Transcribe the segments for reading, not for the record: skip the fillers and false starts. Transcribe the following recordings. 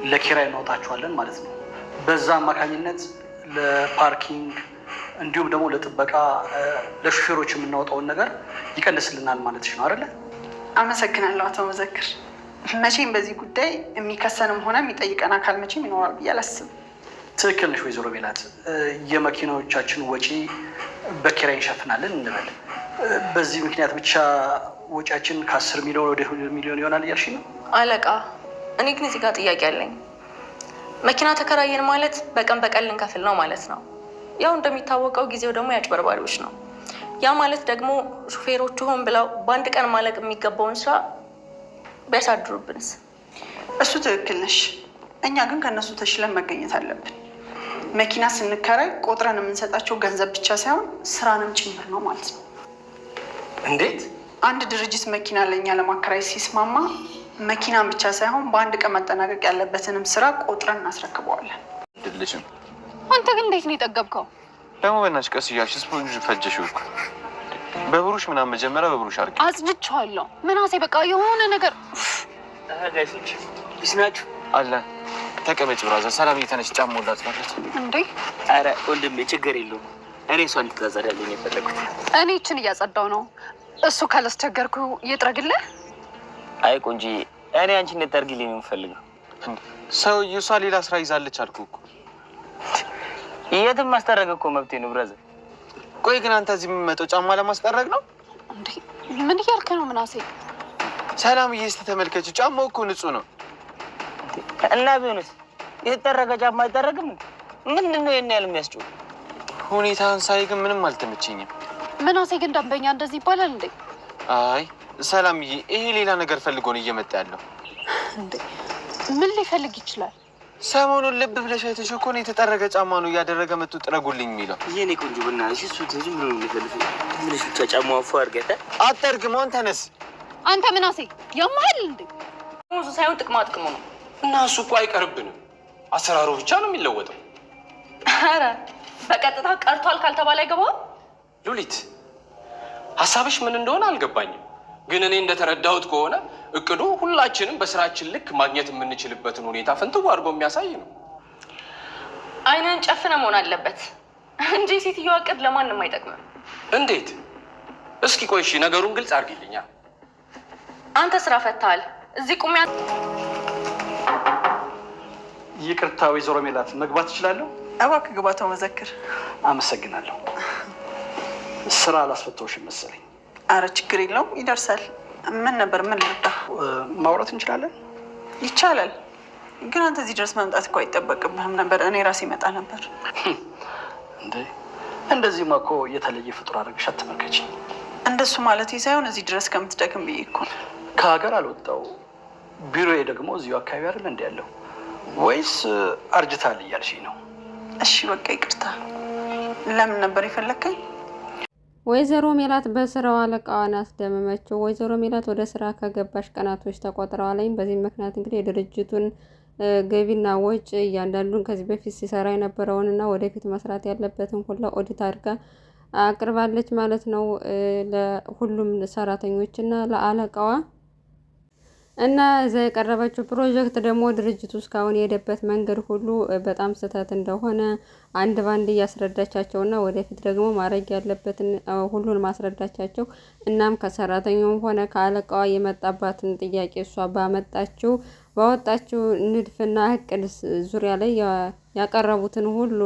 ለኪራይ እናወጣቸዋለን ማለት ነው። በዛ አማካኝነት ለፓርኪንግ እንዲሁም ደግሞ ለጥበቃ ለሹፌሮች የምናወጣውን ነገር ይቀንስልናል ማለትሽ ነው አይደለ? አመሰግናለሁ አቶ መዘክር። መቼም በዚህ ጉዳይ የሚከሰንም ሆነ የሚጠይቀን አካል መቼም ይኖራል ብዬ አላስብም። ትክክል ነሽ ወይዘሮ ሜላት። የመኪናዎቻችን ወጪ በኪራይ እንሸፍናለን እንበል። በዚህ ምክንያት ብቻ ወጪያችን ከ10 ሚሊዮን ወደ 2 ሚሊዮን ይሆናል እያልሽ ነው? አለቃ፣ እኔ ግን እዚህ ጋር ጥያቄ አለኝ። መኪና ተከራየን ማለት በቀን በቀን ልንከፍል ነው ማለት ነው። ያው እንደሚታወቀው ጊዜው ደግሞ የአጭበርባሪዎች ነው። ያ ማለት ደግሞ ሹፌሮቹ ሆን ብለው በአንድ ቀን ማለቅ የሚገባውን ስራ ቢያሳድሩብንስ? እሱ ትክክል ነሽ። እኛ ግን ከእነሱ ተሽለን መገኘት አለብን። መኪና ስንከራይ ቆጥረን የምንሰጣቸው ገንዘብ ብቻ ሳይሆን ስራንም ጭምር ነው ማለት ነው። እንዴት? አንድ ድርጅት መኪና ለእኛ ለማከራይ ሲስማማ መኪናን ብቻ ሳይሆን በአንድ ቀን መጠናቀቅ ያለበትንም ስራ ቆጥረን እናስረክበዋለን። ድልሽም አንተ ግን እንዴት ነው የጠገብከው? ደግሞ በእናትሽ ቀስ እያልሽ ስፖንጅ ፈጀሽው እኮ። በብሩሽ ምናምን መጀመሪያ በብሩሽ አድርጊ። አጽድቼዋለሁ። ምናሴ በቃ የሆነ ነገር ጋይሶች ይስናችሁ አለ። ተቀመጭ ብራዘር። ሰላም እየተነሽ ጫማ ወላት ማለት እንዴ? አረ ወንድሜ ችግር የለውም። እኔ እሷን እንድታጸዳልኝ የፈለኩት። እኔ እችን እያጸዳው ነው። እሱ ካላስቸገርኩ ይጥረግልህ። አይ ቆንጂ፣ እኔ አንቺ እንድታርጊልኝ ነው የምፈልገው። ሰውዬው እሷ ሌላ ስራ ይዛለች አልኩ እኮ። የትም ማስጠረግ እኮ መብቴ ነው ብራዘር። ቆይ ግን አንተ እዚህ የምመጣው ጫማ ለማስጠረግ ነው እንዴ? ምን እያልክ ነው ምናሴ? ሰላምዬ እስኪ ተመልከች፣ ጫማው እኮ ንጹህ ነው። እና ቢሆንስ የተጠረገ ጫማ አይጠረግም? ምንድን ነው ይሄን ያህል የሚያስጨው? ሁኔታን ሳይ ግን ምንም አልተመቸኝም። ምናሴ ግን ደንበኛ እንደዚህ ይባላል እንዴ? አይ ሰላምዬ፣ ይሄ ሌላ ነገር ፈልጎ ነው እየመጣ ያለው። እንዴ ምን ሊፈልግ ይችላል? ሰሞኑን ልብ ብለሽ አይተሽ እኮ ነው የተጠረገ ጫማ ነው እያደረገ መጡ ጥረጉልኝ የሚለው። የኔ ቆንጆ በእናትሽ እሱ ዝም ብሎ የሚፈልግ ምንሽ ብቻ ጫማው አፉ አድርገህ አጠርግመውን ተነስ። አንተ ምናሴ ያማል እንዴ? ሙዙ ሳይሆን ጥቅማ ጥቅሙ ነው። እና እሱ እኮ አይቀርብንም፣ አሰራሩ ብቻ ነው የሚለወጠው። ኧረ በቀጥታ ቀርቷል ካልተባለ አይገባም። ሉሊት፣ ሀሳብሽ ምን እንደሆነ አልገባኝም፣ ግን እኔ እንደተረዳሁት ከሆነ እቅዱ ሁላችንም በስራችን ልክ ማግኘት የምንችልበትን ሁኔታ ፍንትው አድርጎ የሚያሳይ ነው። አይንን ጨፍነ መሆን አለበት እንጂ ሴትዮዋ እቅድ ለማንም አይጠቅምም። እንዴት? እስኪ ቆይ እሺ፣ ነገሩን ግልጽ አድርጊልኛ። አንተ ስራ ፈታል፣ እዚህ ቁሚያ። ይቅርታ ወይዘሮ ሜላት፣ መግባት እችላለሁ? እባክህ ግባ አቶ መዘክር። አመሰግናለሁ። ስራ አላስፈታሁሽም መሰለኝ። አረ ችግር የለውም ይደርሳል። ምን ነበር? ምን ልርዳ? ማውራት እንችላለን? ይቻላል፣ ግን አንተ እዚህ ድረስ መምጣት እኮ አይጠበቅብህም ነበር። እኔ ራሴ ይመጣ ነበር። እንዴ እንደዚህማ እኮ የተለየ ፍጡር አድርገሽ አትመልከችኝ። እንደሱ ማለት ሳይሆን እዚህ ድረስ ከምትደክም ብዬ እኮ ነው። ከሀገር አልወጣው፣ ቢሮዬ ደግሞ እዚሁ አካባቢ አይደል እንዲ ያለው? ወይስ አርጅታል እያልሽኝ ነው? እሺ በቃ ይቅርታ። ለምን ነበር የፈለከኝ? ወይዘሮ ሜላት በስራው አለቃዋን አስደመመችው። ወይዘሮ ሜላት ወደ ስራ ከገባሽ ቀናቶች ተቆጥረዋል። በዚህ ምክንያት እንግዲህ የድርጅቱን ገቢና ወጪ እያንዳንዱን ከዚህ በፊት ሲሰራ የነበረውንና ወደፊት መስራት ያለበትን ሁሉ ኦዲት አድርጋ አቅርባለች ማለት ነው ለሁሉም ሰራተኞችና ለአለቃዋ። እና እዛ የቀረበችው ፕሮጀክት ደግሞ ድርጅቱ እስካሁን የሄደበት መንገድ ሁሉ በጣም ስህተት እንደሆነ አንድ ባንድ እያስረዳቻቸውና ወደፊት ደግሞ ማድረግ ያለበትን ሁሉን ማስረዳቻቸው። እናም ከሰራተኛውም ሆነ ከአለቃዋ የመጣባትን ጥያቄ እሷ ባወጣችው ንድፍና እቅድ ዙሪያ ላይ ያቀረቡትን ሁሉ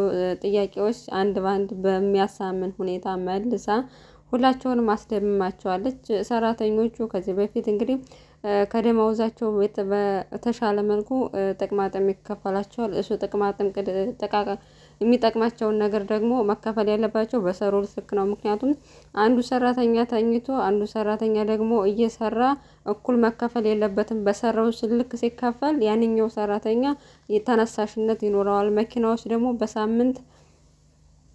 ጥያቄዎች አንድ ባንድ በሚያሳምን ሁኔታ መልሳ ሁላቸውንም አስደምማቸዋለች። ሰራተኞቹ ከዚህ በፊት እንግዲህ ከደመወዛቸው በተሻለ መልኩ ጥቅማጥም ይከፈላቸዋል። እሱ ጥቅማጥም የሚጠቅማቸውን ነገር ደግሞ መከፈል ያለባቸው በሰሩ ልክ ነው። ምክንያቱም አንዱ ሰራተኛ ተኝቶ አንዱ ሰራተኛ ደግሞ እየሰራ እኩል መከፈል የለበትም። በሰራው ልክ ሲከፈል ያንኛው ሰራተኛ ተነሳሽነት ይኖረዋል። መኪናዎች ደግሞ በሳምንት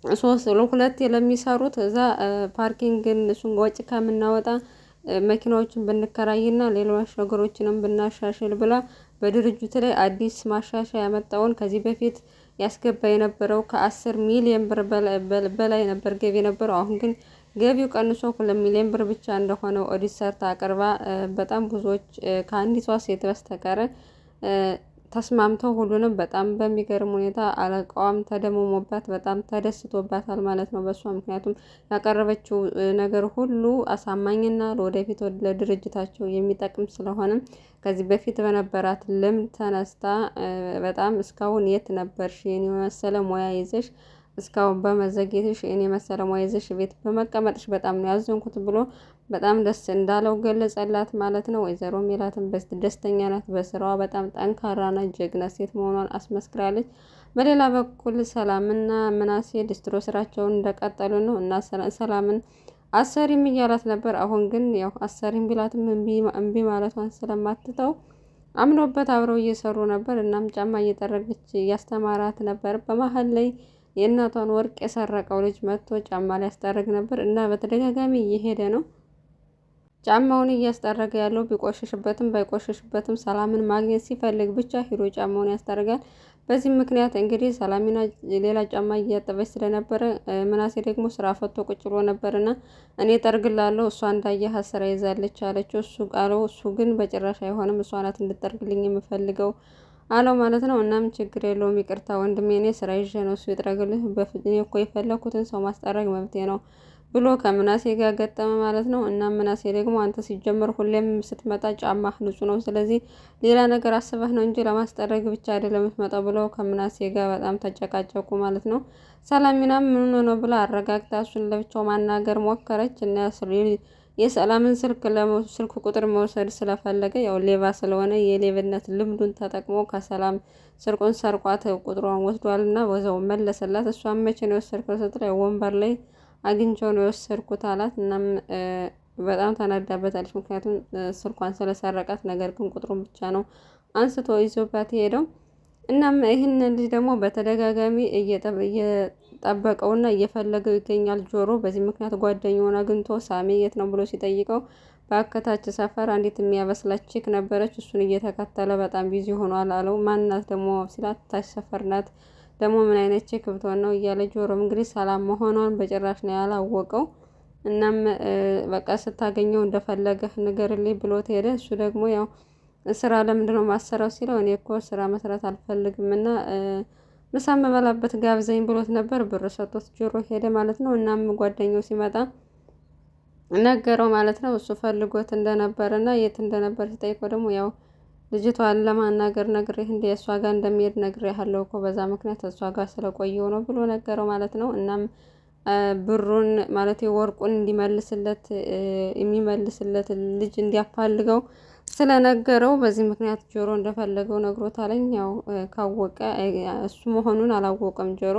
2 ለሚሰሩት እዛ ፓርኪንግን እሱን ወጪ ከምናወጣ መኪናዎችን ብንከራይና ሌሎች ነገሮችንም ብናሻሽል ብላ በድርጅቱ ላይ አዲስ ማሻሻያ ያመጣውን ከዚህ በፊት ያስገባ የነበረው ከ10 ሚሊዮን ብር በላይ ነበር ገቢ የነበረው። አሁን ግን ገቢው ቀንሶ 2 ሚሊዮን ብር ብቻ እንደሆነ ኦዲት ሰርታ አቅርባ በጣም ብዙዎች ከአንዲቷ ሴት በስተቀር ተስማምተው ሁሉንም በጣም በሚገርም ሁኔታ አለቃዋም ተደምሞባት በጣም ተደስቶባታል ማለት ነው በሷ። ምክንያቱም ያቀረበችው ነገር ሁሉ አሳማኝና ለወደፊት ለድርጅታቸው የሚጠቅም ስለሆነ ከዚህ በፊት በነበራት ልምድ ተነስታ በጣም እስካሁን የት ነበርሽ የኔ መሰለ ሙያ ይዘሽ እስካሁን በመዘግየትሽ እኔ መሰለ ሙያ ይዘሽ ቤት በመቀመጥሽ በጣም ነው ያዘንኩት ብሎ በጣም ደስ እንዳለው ገለጸላት ማለት ነው። ወይዘሮ ሜላትም ደስተኛ ናት በስራዋ። በጣም ጠንካራና ጀግና ሴት መሆኗን አስመስክራለች። በሌላ በኩል ሰላምና ምናሴ ሊስትሮ ስራቸውን እንደቀጠሉ ነው እና ሰላምን አሰሪም እያላት ነበር። አሁን ግን ያው አሰሪም ቢላትም እምቢ ማለቷን ስለማትተው አምኖበት አብረው እየሰሩ ነበር። እናም ጫማ እየጠረገች እያስተማራት ነበር። በመሀል ላይ የእናቷን ወርቅ የሰረቀው ልጅ መጥቶ ጫማ ሊያስጠርግ ነበር እና በተደጋጋሚ እየሄደ ነው ጫማውን እያስጠረገ ያለው። ቢቆሽሽበትም ባይቆሽሽበትም ሰላምን ማግኘት ሲፈልግ ብቻ ሂዶ ጫማውን ያስጠርጋል። በዚህ ምክንያት እንግዲህ ሰላሚና ሌላ ጫማ እያጠበች ስለነበረ ምናሴ ደግሞ ስራ ፈቶ ቁጭ ብሎ ነበርና እኔ ጠርግላለሁ እሷ እንዳየ ስራ ይዛለች አለችው። እሱ ቃለው እሱ ግን በጭራሽ አይሆንም እሷ ናት እንድጠርግልኝ የምፈልገው አለው ማለት ነው። እናም ችግር የለውም ይቅርታ ወንድሜ እኔ ስራ ይዤ ነው እሱ ይጥረግልህ። እኔ እኮ የፈለኩትን ሰው ማስጠረግ መብቴ ነው ብሎ ከምናሴ ጋር ገጠመ ማለት ነው። እና ምናሴ ደግሞ አንተ ሲጀመር ሁሌም ስትመጣ ጫማህ ንጹህ ነው፣ ስለዚህ ሌላ ነገር አስበህ ነው እንጂ ለማስጠረግ ብቻ አይደለም የምትመጣው ብለው ከምናሴ ጋር በጣም ተጨቃጨቁ ማለት ነው። ሰላሚናም ምን ነው ብላ አረጋግታ እሱን ለብቻው ማናገር ሞከረች እና የሰላምን ስልክ ቁጥር መውሰድ ስለፈለገ ያው ሌባ ስለሆነ የሌብነት ልምዱን ተጠቅሞ ከሰላም ስልኩን ሰርቋት ቁጥሯን ወስዷልና ወዛው መለሰላት። እሷም መቼ ነው የወሰድከው ስትለው ወንበር ላይ አግኝቼው ነው የወሰድኩት አላት። እናም በጣም ተናዳበታለች፣ ምክንያቱም ስልኳን ስለሰረቃት። ነገር ግን ቁጥሩን ብቻ ነው አንስቶ ይዞባት ሄደው። እናም ይህንን ልጅ ደግሞ በተደጋጋሚ እየጠበቀውና እየፈለገው ይገኛል ጆሮ። በዚህ ምክንያት ጓደኛውን አግኝቶ ሳሚ የት ነው ብሎ ሲጠይቀው በአከታች ሰፈር አንዲት የሚያበስላት ቺክ ነበረች፣ እሱን እየተከተለ በጣም ቢዚ ሆኗል አለው። ማናት ደግሞ ሲላት ታች ሰፈር ናት፣ ደግሞ ምን አይነት ቺክ ብትሆን ነው እያለ ጆሮም እንግዲህ ሰላም መሆኗን በጭራሽ ነው ያላወቀው። እናም በቃ ስታገኘው እንደፈለገህ ንገርልኝ ብሎት ሄደ። እሱ ደግሞ ያው ስራ ለምንድን ነው ማሰራው ሲለው እኔ እኮ ስራ መስራት አልፈልግም እና ምሳ የምበላበት ጋብዘኝ ብሎት ነበር። ብር ሰጥቶት ጆሮ ሄደ ማለት ነው። እናም ጓደኛው ሲመጣ ነገረው ማለት ነው። እሱ ፈልጎት እንደነበር እና የት እንደነበር ሲጠይቀው ደግሞ ያው ልጅቷን ለማናገር ነግሬህ እንደ እሷ ጋር እንደሚሄድ ነግሬሃለሁ እኮ በዛ ምክንያት እሷ ጋር ስለቆየው ነው ብሎ ነገረው ማለት ነው። እናም ብሩን ማለት ወርቁን እንዲመልስለት የሚመልስለት ልጅ እንዲያፋልገው ስለነገረው በዚህ ምክንያት ጆሮ እንደፈለገው ነግሮታለኝ። ያው ካወቀ እሱ መሆኑን አላወቀም ጆሮ።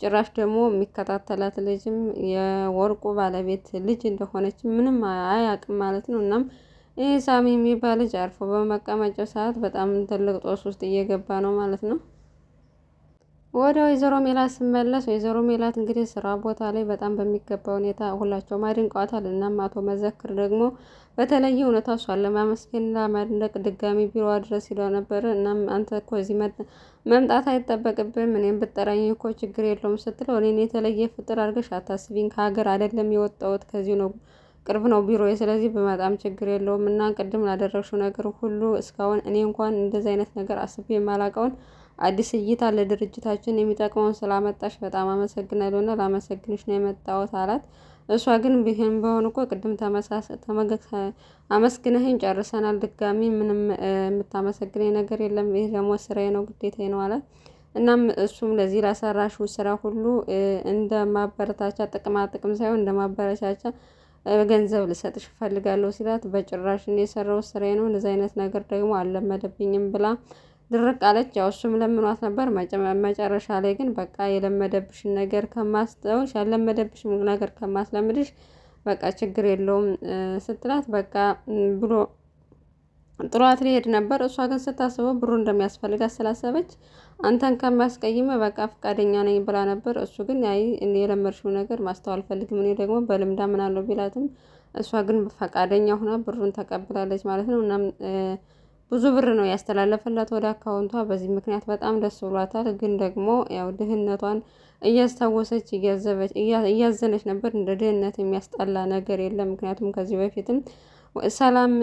ጭራሽ ደግሞ የሚከታተላት ልጅም የወርቁ ባለቤት ልጅ እንደሆነች ምንም አያውቅም ማለት ነው። እናም ይህ ሳሚ የሚባል ልጅ አርፎ በመቀመጫው ሰዓት በጣም ትልቅ ጦስ ውስጥ እየገባ ነው ማለት ነው። ወደ ወይዘሮ ሜላት ስመለስ ወይዘሮ ሜላት እንግዲህ ስራ ቦታ ላይ በጣም በሚገባ ሁኔታ ሁላቸውም አድንቀዋታል። እናም አቶ መዘክር ደግሞ በተለየ እውነታ እሷን ለማመስገን ለማድነቅ ድጋሚ ቢሮዋ ድረስ ሄደው ነበር። እናም አንተ እኮ እዚህ መምጣት አይጠበቅብም እኔም ብጠራኝ እኮ ችግር የለውም ስትለው እኔን የተለየ ፍጥር አድርገሽ አታስቢኝ፣ ከሀገር አይደለም የወጣሁት ከዚሁ ነው ቅርብ ነው ቢሮ፣ ስለዚህ በመጣም ችግር የለውም እና ቅድም ላደረግሽው ነገር ሁሉ እስካሁን እኔ እንኳን እንደዚህ አይነት ነገር አስቤ የማላውቀውን አዲስ እይታ ለድርጅታችን የሚጠቅመውን ስላመጣሽ በጣም አመሰግናለሁ እና ላመሰግንሽ ነው የመጣሁት አላት። እሷ ግን ቢሆን በሆን እኮ ቅድም አመስግነህኝ ጨርሰናል፣ ድጋሚ ምንም የምታመሰግነኝ ነገር የለም፣ ይህ ደግሞ ስራዬ ነው ግዴታዬ ነው አላት። እናም እሱም ለዚህ ላሰራሽው ስራ ሁሉ እንደ ማበረታቻ ጥቅማ ጥቅም ሳይሆን እንደ ማበረታቻ ገንዘብ ልሰጥሽ እፈልጋለሁ ሲላት በጭራሽ እኔ የሰራው ስራዬ ነው እንደዚህ አይነት ነገር ደግሞ አልለመደብኝም ብላ ድርቅ አለች። ያው እሱም ለምኗት ነበር። መጨረሻ ላይ ግን በቃ የለመደብሽን ነገር ከማስተውሽ ያለመደብሽን ነገር ከማስለምድሽ በቃ ችግር የለውም ስትላት በቃ ብሎ ጥሏት ሊሄድ ነበር። እሷ ግን ስታስበው ብሩ እንደሚያስፈልጋት ስላሰበች አንተን ከማስቀይም በቃ ፈቃደኛ ነኝ ብላ ነበር። እሱ ግን አይ እኔ የለመድሽው ነገር ማስተዋል ፈልግም እኔ ደግሞ በልምዳ ምናለው ቢላትም እሷ ግን ፈቃደኛ ሆና ብሩን ተቀብላለች ማለት ነው። እናም ብዙ ብር ነው ያስተላለፈላት ወደ አካውንቷ። በዚህ ምክንያት በጣም ደስ ብሏታል። ግን ደግሞ ያው ድህነቷን እያስታወሰች እያዘነች ነበር። እንደ ድህነት የሚያስጠላ ነገር የለም። ምክንያቱም ከዚህ በፊትም ሰላም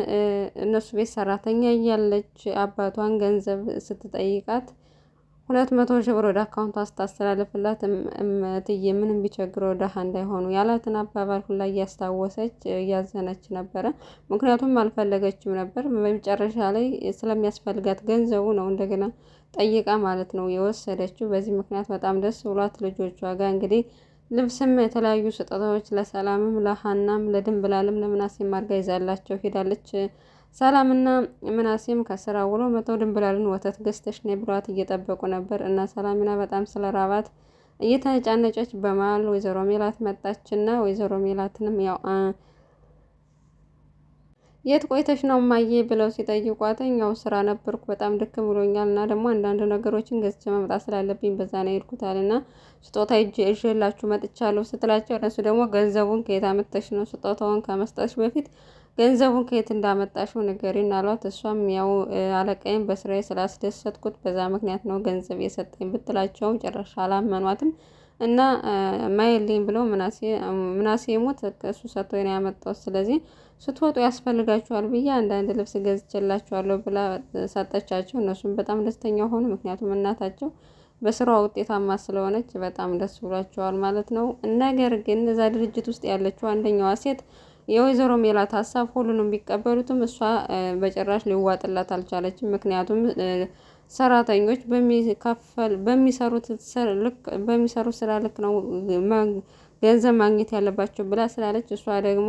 እነሱ ቤት ሰራተኛ እያለች አባቷን ገንዘብ ስትጠይቃት 200,000 ብር ወደ አካውንቷ ስታስተላልፍላት እትዬ ምንም ቢቸግረው ድሃ እንዳይሆኑ ያላትን አባባል ሁላ እያስታወሰች እያዘነች ነበረ። ምክንያቱም አልፈለገችም ነበር። በመጨረሻ ላይ ስለሚያስፈልጋት ገንዘቡ ነው እንደገና ጠይቃ ማለት ነው የወሰደችው። በዚህ ምክንያት በጣም ደስ ብሏት ልጆቿ ጋር እንግዲህ ልብስም የተለያዩ ስጦታዎች ለሰላምም ለሀናም ለድንብላልም ለምናሴም አድርጋ ይዛላቸው ሄዳለች። ሰላምና ምናሴም ከስራ ውሎ መተው ድንብላልን ወተት ገዝተሽ ነይ ብሏት እየጠበቁ ነበር እና ሰላሚና በጣም ስለራባት እየተጫነጨች በመሀል ወይዘሮ ሜላት መጣችና ወይዘሮ ሜላትንም ያው የት ቆይተሽ ነው ማየ ብለው ሲጠይቋትኝ ያው ስራ ነበርኩ በጣም ድክም ብሎኛል እና ደግሞ አንዳንድ ነገሮችን ገዝቼ መምጣት ስላለብኝ በዛ ነው የሄድኩታልና ስጦታ ይዤላችሁ መጥቻለሁ ስትላቸው እነሱ ደግሞ ገንዘቡን ከየት አመጣሽ ነው ስጦታውን ከመስጠትሽ በፊት ገንዘቡን ከየት እንዳመጣሽው ንገሪን አሏት። እሷም ያው አለቃዬን በስራዬ ስላስደሰትኩት በዛ ምክንያት ነው ገንዘብ የሰጠኝ ብትላቸውም ጭራሽ አላመኗትም እና ማይልኝ ብለው ምናሴ ሞት እሱ ሰጥቶኝ ነው ያመጣው። ስለዚህ ስትወጡ ያስፈልጋችኋል ብዬ አንዳንድ ልብስ ገዝቼላችኋለሁ ብላ ሰጠቻቸው። እነሱም በጣም ደስተኛ ሆኑ። ምክንያቱም እናታቸው በስራዋ ውጤታማ ስለሆነች በጣም ደስ ብሏቸዋል ማለት ነው። ነገር ግን እዛ ድርጅት ውስጥ ያለችው አንደኛዋ ሴት የወይዘሮ ሜላት ሀሳብ ሁሉንም ቢቀበሉትም እሷ በጭራሽ ሊዋጥላት አልቻለችም። ምክንያቱም ሰራተኞች በሚሰሩት ስራ ልክ ነው ገንዘብ ማግኘት ያለባቸው ብላ ስላለች እሷ ደግሞ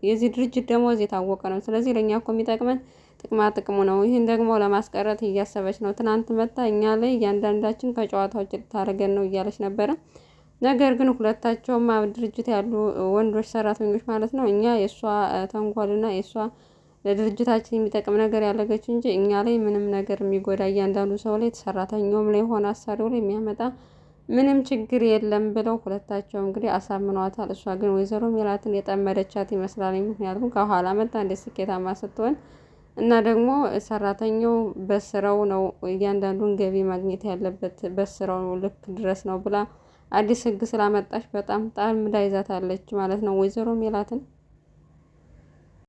የዚህ ድርጅት ደሞዝ የታወቀ ነው። ስለዚህ ለእኛ እኮ የሚጠቅመን ጥቅማ ጥቅሙ ነው። ይህን ደግሞ ለማስቀረት እያሰበች ነው። ትናንት መጣ እኛ ላይ እያንዳንዳችን ከጨዋታዎች ልታደርገን ነው እያለች ነበረ። ነገር ግን ሁለታቸውም ድርጅት ያሉ ወንዶች ሰራተኞች ማለት ነው እኛ የእሷ ተንኮልና የእሷ ለድርጅታችን የሚጠቅም ነገር ያለገች እንጂ እኛ ላይ ምንም ነገር የሚጎዳ እያንዳንዱ ሰው ላይ ሰራተኛውም ላይ ሆነ አሰሪው ላይ የሚያመጣ ምንም ችግር የለም ብለው ሁለታቸው እንግዲህ አሳምነዋታል። እሷ ግን ወይዘሮ ሜላትን የጠመደቻት ይመስላል። ምክንያቱም ከኋላ መጣ እንደ ስኬታማ ስትሆን እና ደግሞ ሰራተኛው በስራው ነው እያንዳንዱን ገቢ ማግኘት ያለበት በስራው ልክ ድረስ ነው ብላ አዲስ ህግ ስላመጣች በጣም ጣም ዳይዛታለች ማለት ነው ወይዘሮ ሜላትን።